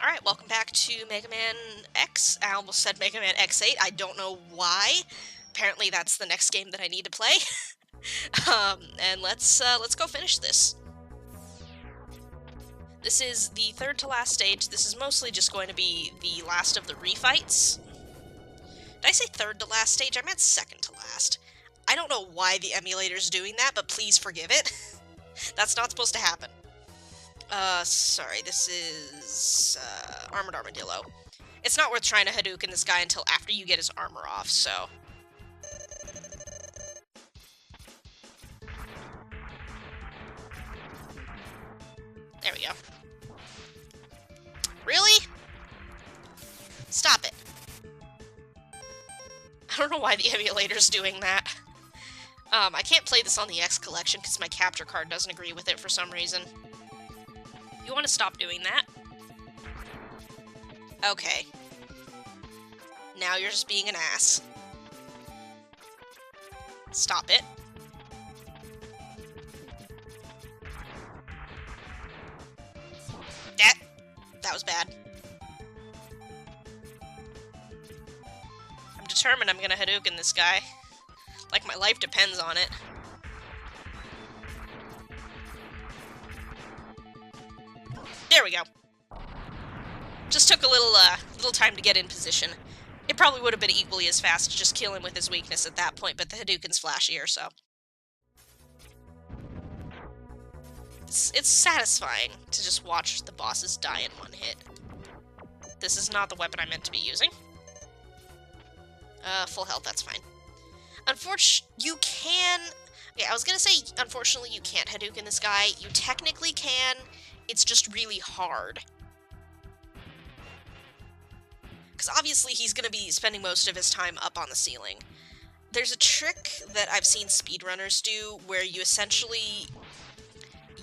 Alright, welcome back to Mega Man X. I almost said Mega Man X8. I don't know why. Apparently that's the next game that I need to play. And let's go finish this. This is the third to last stage. This is mostly just going to be the last of the refights. Did I say third to last stage? I meant second to last. I don't know why the emulator's doing that, but please forgive it. That's not supposed to happen. Sorry, this is, Armored Armadillo. It's not worth trying to Hadouken this guy until after you get his armor off, so... There we go. Really? Stop it. I don't know why the emulator's doing that. I can't play this on the X collection because my capture card doesn't agree with it for some reason. You want to stop doing that? Okay. Now you're just being an ass. Stop it. That was bad. I'm determined I'm gonna Hadouken this guy. Like my life depends on it. There we go. Just took a little time to get in position. It probably would have been equally as fast to just kill him with his weakness at that point, but the Hadouken's flashier, so... It's satisfying to just watch the bosses die in one hit. This is not the weapon I meant to be using. Full health, that's fine. You can... Yeah, I was gonna say, unfortunately, you can't Hadouken this guy. You technically can, it's just really hard. Because obviously he's gonna be spending most of his time up on the ceiling. There's a trick that I've seen speedrunners do where you essentially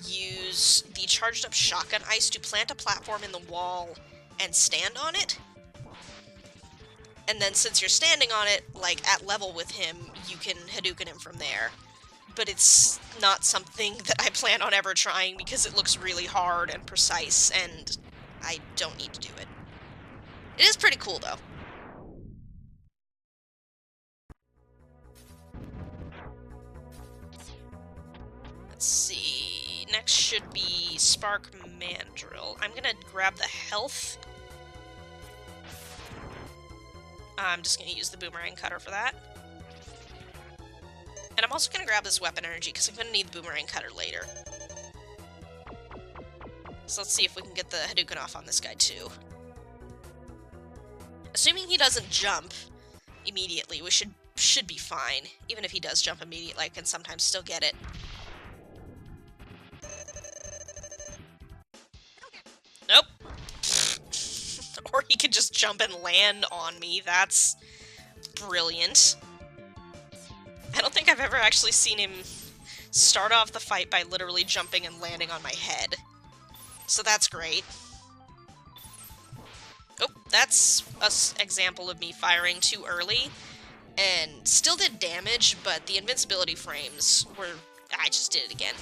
use the charged up shotgun ice to plant a platform in the wall and stand on it. And then since you're standing on it, like, at level with him, you can Hadouken him from there. But it's not something that I plan on ever trying because it looks really hard and precise, and I don't need to do it. It is pretty cool, though. Let's see... Next should be Spark Mandrill. I'm gonna grab the health. I'm just gonna use the Boomerang Cutter for that. And I'm also gonna grab this weapon energy, because I'm gonna need the Boomerang Cutter later. So let's see if we can get the Hadouken off on this guy, too. Assuming he doesn't jump immediately, we should be fine. Even if he does jump immediately, I can sometimes still get it. Nope. Or he could just jump and land on me. That's brilliant. I don't think I've ever actually seen him start off the fight by literally jumping and landing on my head. So that's great. Oh, that's an example of me firing too early. And still did damage, but the invincibility frames were... I just did it again.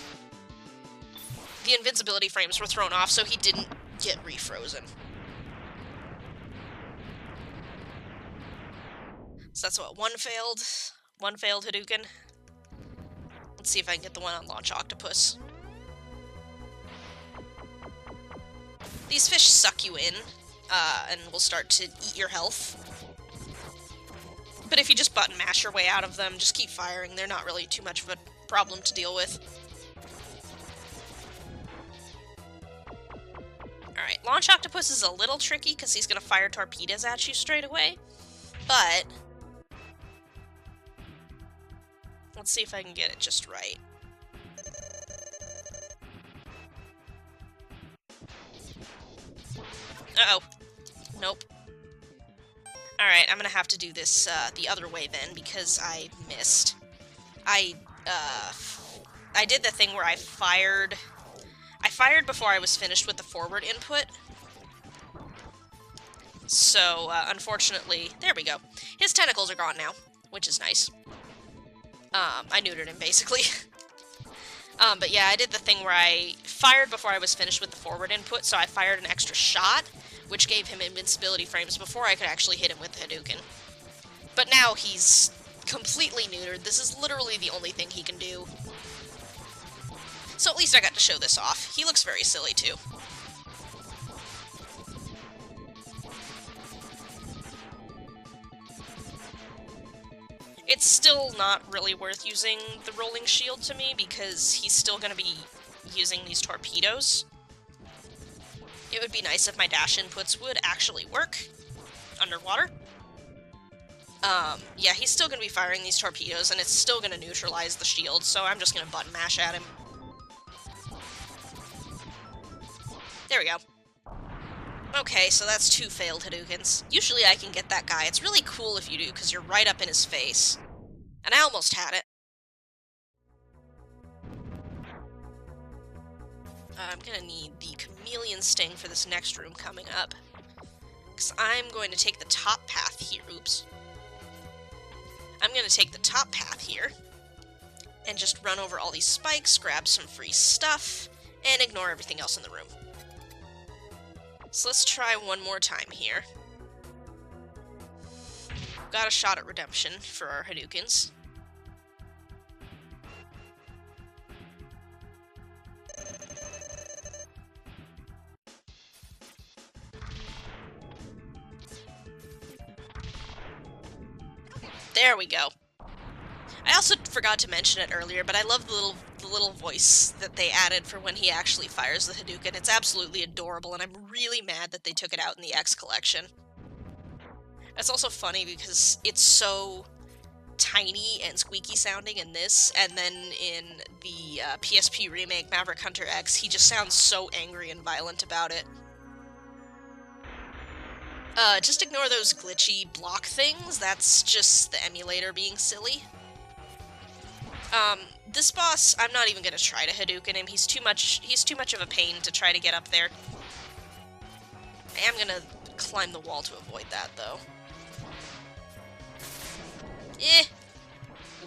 The invincibility frames were thrown off, so he didn't get refrozen. So that's what, one failed Hadouken. Let's see if I can get the one on Launch Octopus. These fish suck you in, and will start to eat your health. But if you just button mash your way out of them, just keep firing, they're not really too much of a problem to deal with. Alright, Launch Octopus is a little tricky because he's going to fire torpedoes at you straight away, but let's see if I can get it just right. Uh-oh. Nope. Alright, I'm gonna have to do this the other way then, because I missed. I did the thing where I fired before I was finished with the forward input. So, unfortunately, there we go. His tentacles are gone now, which is nice. I neutered him, basically. But yeah, I did the thing where I fired before I was finished with the forward input, so I fired an extra shot, which gave him invincibility frames before I could actually hit him with the Hadouken. But now he's completely neutered. This is literally the only thing he can do. So at least I got to show this off. He looks very silly, too. It's still not really worth using the rolling shield to me, because he's still going to be using these torpedoes. It would be nice if my dash inputs would actually work underwater. Yeah, he's still going to be firing these torpedoes, and it's still going to neutralize the shield, so I'm just going to button mash at him. There we go. Okay, so that's 2 failed Hadoukens. Usually I can get that guy. It's really cool if you do, because you're right up in his face. And I almost had it. I'm gonna need the Chameleon Sting for this next room coming up. Because I'm going to take the top path here. Oops. I'm gonna take the top path here. And just run over all these spikes, grab some free stuff, and ignore everything else in the room. So let's try one more time here. Got a shot at redemption for our Hadoukens. There we go. I also forgot to mention it earlier, but I love the little voice that they added for when he actually fires the Hadouken. It's absolutely adorable, and I'm really mad that they took it out in the X collection. It's also funny because it's so tiny and squeaky sounding in this, and then in the PSP remake Maverick Hunter X, he just sounds so angry and violent about it. Just ignore those glitchy block things. That's just the emulator being silly. This boss, I'm not even gonna try to Hadouken him. He's too much of a pain to try to get up there. I am gonna climb the wall to avoid that, though.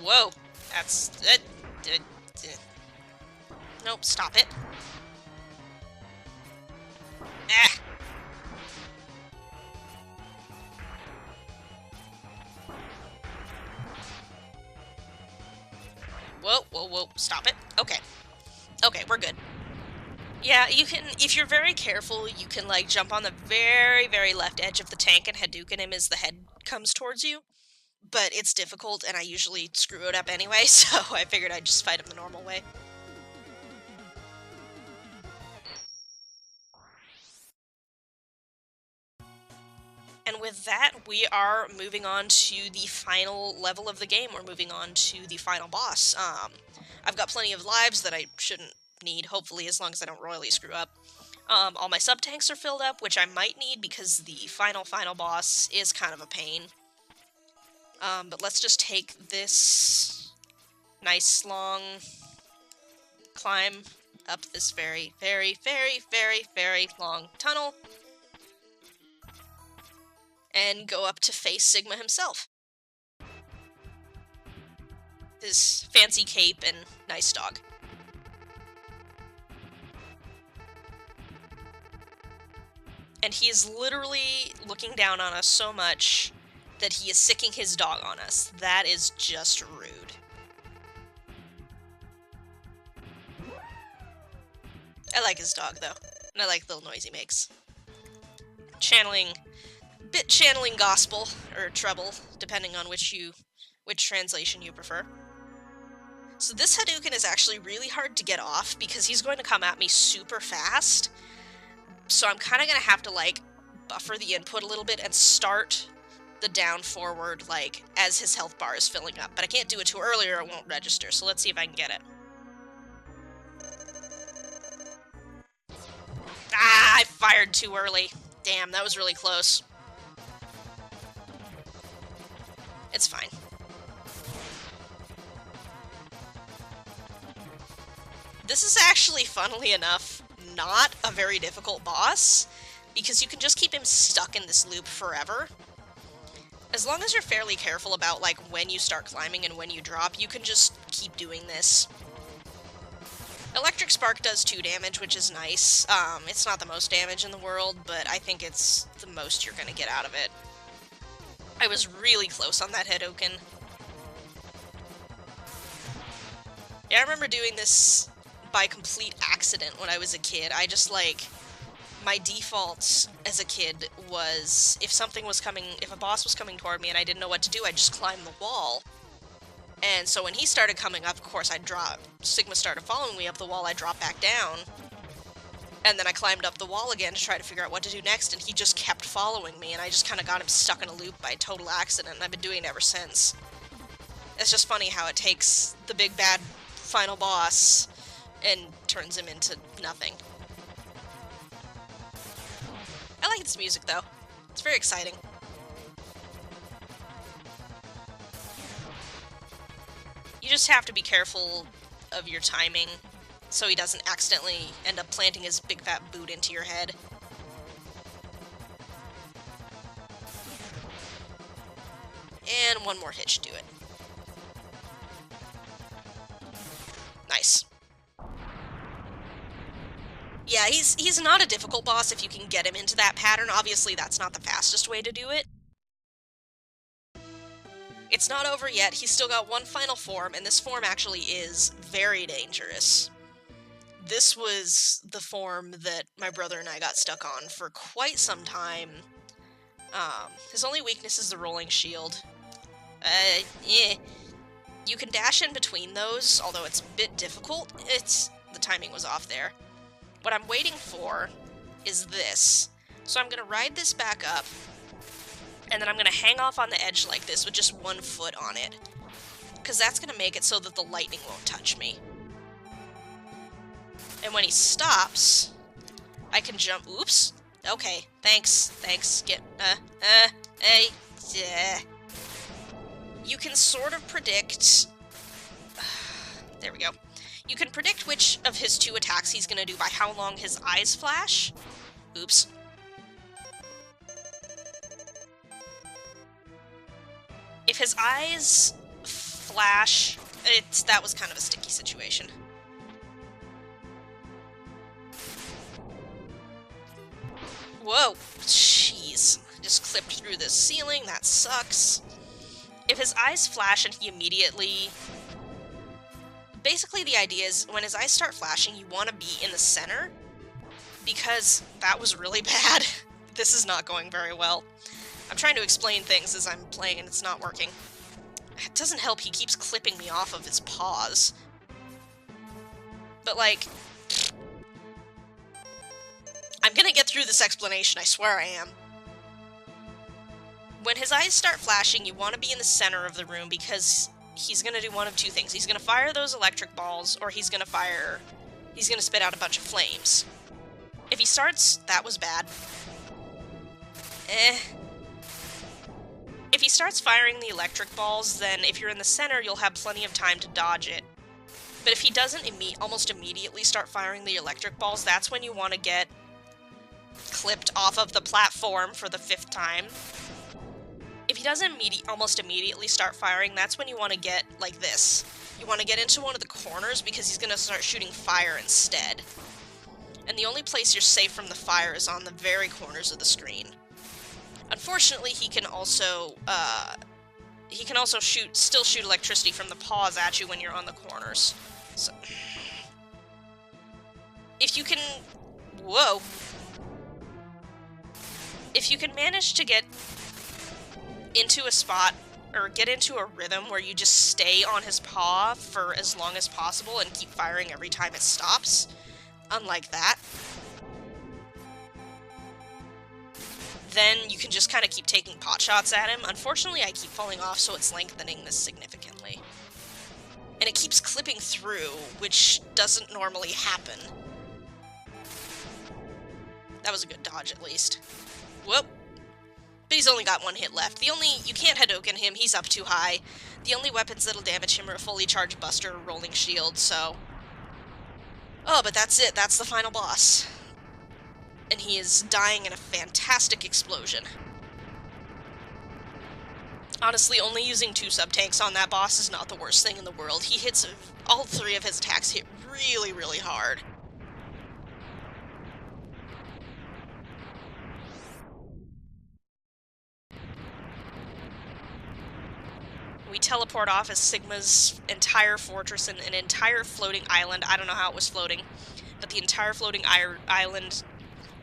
Whoa. That's... Nope, stop it. Ah! Whoa, whoa, whoa, stop it. Okay. Okay, we're good. Yeah, you can, if you're very careful, you can, like, jump on the very, very left edge of the tank and Hadouken him as the head comes towards you. But it's difficult, and I usually screw it up anyway, so I figured I'd just fight him the normal way. And with that, we are moving on to the final level of the game. We're moving on to the final boss. I've got plenty of lives that I shouldn't need, hopefully, as long as I don't royally screw up. All my sub-tanks are filled up, which I might need because the final boss is kind of a pain. But let's just take this nice long climb up this very, very, very, very, very long tunnel. And go up to face Sigma himself. His fancy cape and nice dog. And he is literally looking down on us so much that he is sicking his dog on us. That is just rude. I like his dog, though. And I like the little noise he makes. Channeling gospel, or treble, depending on which translation you prefer. So this Hadouken is actually really hard to get off, because he's going to come at me super fast. So I'm kind of going to have to, like, buffer the input a little bit and start the down forward, like, as his health bar is filling up. But I can't do it too early or it won't register, so let's see if I can get it. Ah, I fired too early. Damn, that was really close. It's fine. This is actually, funnily enough, not a very difficult boss, because you can just keep him stuck in this loop forever. As long as you're fairly careful about, like, when you start climbing and when you drop, you can just keep doing this. Electric Spark does 2 damage, which is nice. It's not the most damage in the world, but I think it's the most you're gonna get out of it. I was really close on that Hedoken. Yeah, I remember doing this by complete accident when I was a kid. I just, like, my default as a kid was, if a boss was coming toward me and I didn't know what to do, I'd just climb the wall. And so when he started coming up, of course, I'd drop. Sigma started following me up the wall, I'd drop back down. And then I climbed up the wall again to try to figure out what to do next, and he just kept following me, and I just kind of got him stuck in a loop by total accident, and I've been doing it ever since. It's just funny how it takes the big bad final boss and turns him into nothing. I like its music, though. It's very exciting. You just have to be careful of your timing so he doesn't accidentally end up planting his big fat boot into your head. And one more hit should do it. Nice. Yeah, he's not a difficult boss if you can get him into that pattern. Obviously, that's not the fastest way to do it. It's not over yet. He's still got one final form, and this form actually is very dangerous. This was the form that my brother and I got stuck on for quite some time. His only weakness is the rolling shield. Yeah. You can dash in between those, although it's a bit difficult. The timing was off there. What I'm waiting for is this. So I'm gonna ride this back up, and then I'm gonna hang off on the edge like this with just one foot on it. Because that's gonna make it so that the lightning won't touch me. And when he stops, I can jump. Oops. Okay. Thanks. Hey. Yeah. You can sort of predict... There we go. You can predict which of his 2 attacks he's gonna do by how long his eyes flash. Oops. If his eyes flash... that was kind of a sticky situation. Whoa! Jeez. Just clipped through this ceiling, that sucks. If his eyes flash and he immediately... Basically the idea is, when his eyes start flashing, you want to be in the center, because that was really bad. This is not going very well. I'm trying to explain things as I'm playing and it's not working. It doesn't help, he keeps clipping me off of his paws. But, like... I'm gonna get through this explanation, I swear I am. When his eyes start flashing, you want to be in the center of the room, because he's gonna do one of 2 things. He's gonna fire those electric balls, or he's gonna spit out a bunch of flames. If he starts... That was bad. If he starts firing the electric balls, then if you're in the center, you'll have plenty of time to dodge it. But if he doesn't almost immediately start firing the electric balls, that's when you want to get clipped off of the platform for the 5th time. If he doesn't almost immediately start firing, that's when you want to get like this. You want to get into one of the corners, because he's going to start shooting fire instead. And the only place you're safe from the fire is on the very corners of the screen. Unfortunately, he can also still shoot electricity from the paws at you when you're on the corners. So, if you can... Whoa. If you can manage to get into a spot, or get into a rhythm where you just stay on his paw for as long as possible and keep firing every time it stops, unlike that, then you can just kind of keep taking pot shots at him. Unfortunately, I keep falling off, so it's lengthening this significantly. And it keeps clipping through, which doesn't normally happen. That was a good dodge, at least. Whoop. But he's only got 1 hit left. You can't Hadoken him, he's up too high. The only weapons that'll damage him are a fully charged Buster or Rolling Shield, so... Oh, but that's it, that's the final boss. And he is dying in a fantastic explosion. Honestly, only using 2 sub-tanks on that boss is not the worst thing in the world. He hits... all 3 of his attacks hit really, really hard. We teleport off as Sigma's entire fortress and an entire floating island. I don't know how it was floating, but the entire floating island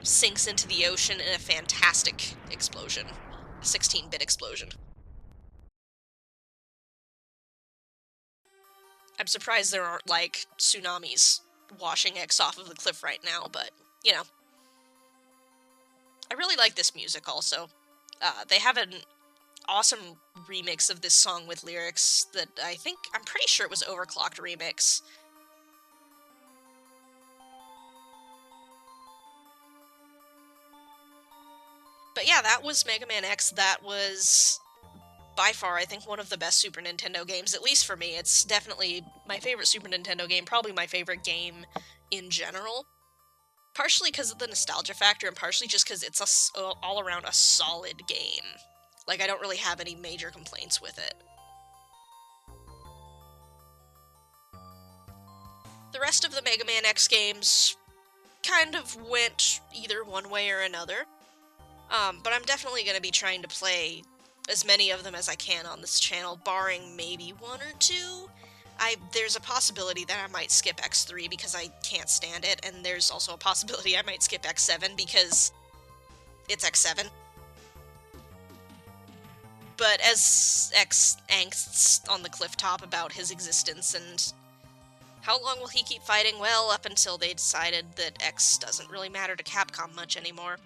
sinks into the ocean in a fantastic explosion. A 16-bit explosion. I'm surprised there aren't, like, tsunamis washing X off of the cliff right now, but, you know. I really like this music, also. They have an awesome remix of this song with lyrics that I'm pretty sure it was Overclocked remix. But yeah, that was Mega Man X. That was, by far, I think, one of the best Super Nintendo games, at least for me. It's definitely my favorite Super Nintendo game, probably my favorite game in general. Partially because of the nostalgia factor, and partially just because it's all around a solid game. Like, I don't really have any major complaints with it. The rest of the Mega Man X games kind of went either one way or another. But I'm definitely going to be trying to play as many of them as I can on this channel, barring maybe 1 or 2. There's a possibility that I might skip X3 because I can't stand it, and there's also a possibility I might skip X7 because it's X7. But as X angsts on the cliff top about his existence and how long will he keep fighting? Well, up until they decided that X doesn't really matter to Capcom much anymore.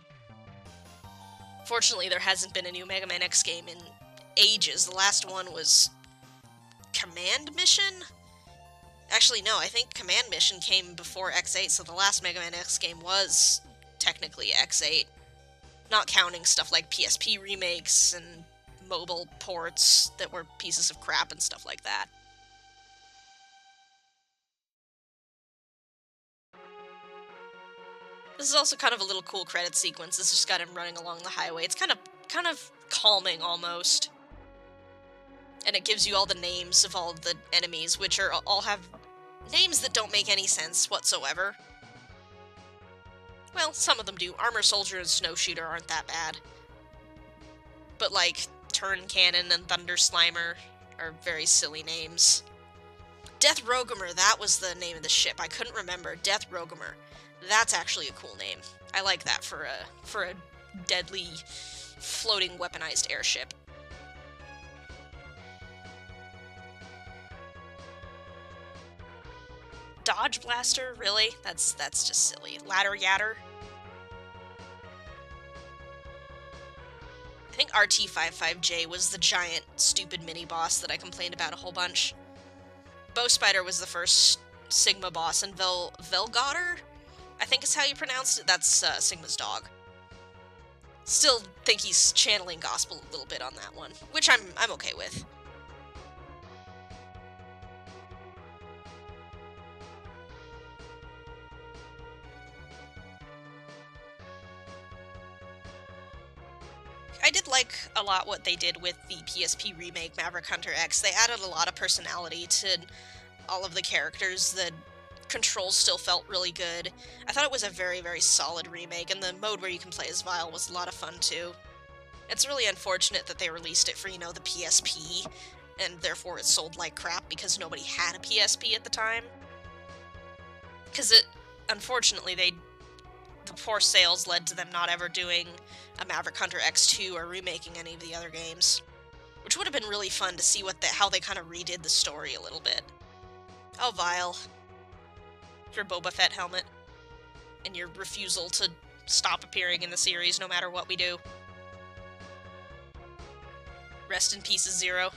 Fortunately, there hasn't been a new Mega Man X game in ages. The last one was Command Mission? Actually, no, I think Command Mission came before X8, so the last Mega Man X game was technically X8. Not counting stuff like PSP remakes and mobile ports that were pieces of crap and stuff like that. This is also kind of a little cool credit sequence. This just got him running along the highway. It's kind of calming, almost. And it gives you all the names of all the enemies, which all have names that don't make any sense whatsoever. Well, some of them do. Armor Soldier and Snowshooter aren't that bad. But, like, Turn Cannon and Thunder Slimer are very silly names. Death Rogumer, that was the name of the ship. I couldn't remember. Death Rogumer. That's actually a cool name. I like that for a deadly, floating, weaponized airship. Dodge Blaster? Really? That's just silly. Ladder Yatter? I think RT-55J was the giant, stupid mini-boss that I complained about a whole bunch. Bow Spider was the first Sigma boss, and Velgotter? I think is how you pronounced it. That's Sigma's dog. Still think he's channeling gospel a little bit on that one, which I'm okay with. I did like a lot what they did with the PSP remake Maverick Hunter X. They added a lot of personality to all of the characters. The controls still felt really good. I thought it was a very, very solid remake, and the mode where you can play as Vile was a lot of fun too. It's really unfortunate that they released it for, you know, the PSP, and therefore it sold like crap because nobody had a PSP at the time. Because unfortunately, the poor sales led to them not ever doing a Maverick Hunter X2 or remaking any of the other games. Which would have been really fun to see how they kind of redid the story a little bit. Oh, Vile. Your Boba Fett helmet. And your refusal to stop appearing in the series no matter what we do. Rest in peace, Zero.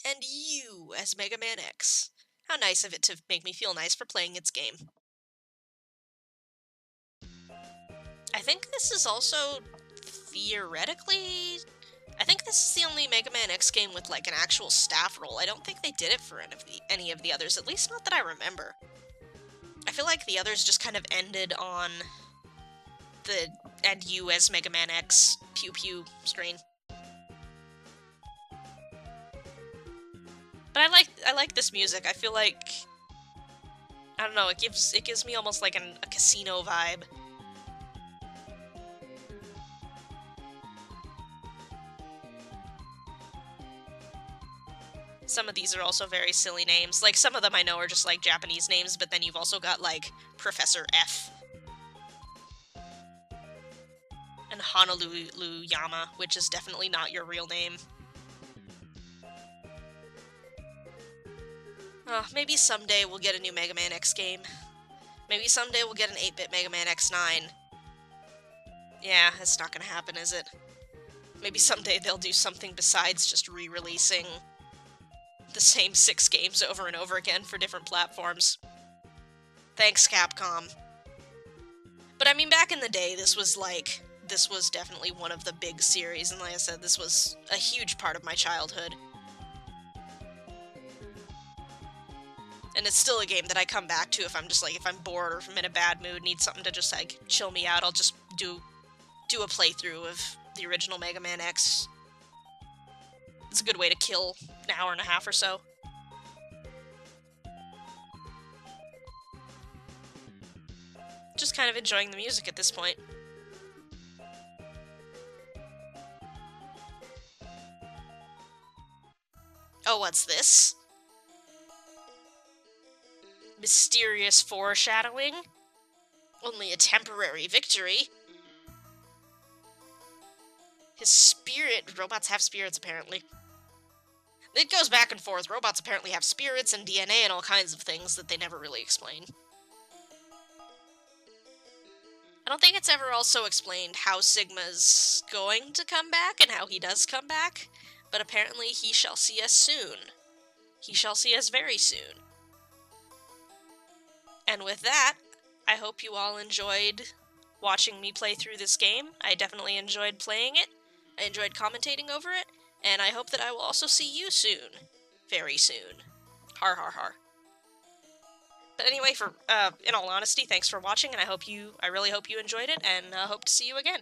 And you as Mega Man X. How nice of it to make me feel nice for playing its game. I think this is also theoretically... think this is the only Mega Man X game with, like, an actual staff roll. I don't think they did it for any of the others, at least not that I remember. I feel like the others just kind of ended on the "and you as Mega Man X pew pew" screen. But I like this music. I feel like, I don't know, it gives me almost like a casino vibe. Some of these are also very silly names. Like, some of them I know are just, like, Japanese names, but then you've also got, like, Professor F. And Honolulu Yama, which is definitely not your real name. Maybe someday we'll get a new Mega Man X game. Maybe someday we'll get an 8-bit Mega Man X9. Yeah, it's not gonna happen, is it? Maybe someday they'll do something besides just re-releasing the same 6 games over and over again for different platforms. Thanks, Capcom. But I mean, back in the day, this was definitely one of the big series, and like I said, this was a huge part of my childhood. And it's still a game that I come back to if I'm bored or if I'm in a bad mood, need something to just, like, chill me out, I'll just do a playthrough of the original Mega Man X. It's a good way to kill an hour and a half or so. Just kind of enjoying the music at this point. Oh, what's this? Mysterious foreshadowing? Only a temporary victory? His spirit... Robots have spirits, apparently. It goes back and forth. Robots apparently have spirits and DNA and all kinds of things that they never really explain. I don't think it's ever also explained how Sigma's going to come back and how he does come back, but apparently he shall see us soon. He shall see us very soon. And with that, I hope you all enjoyed watching me play through this game. I definitely enjoyed playing it. I enjoyed commentating over it, and I hope that I will also see you soon. Very soon. Har har har. But anyway, in all honesty, thanks for watching, and I really hope you enjoyed it, and hope to see you again.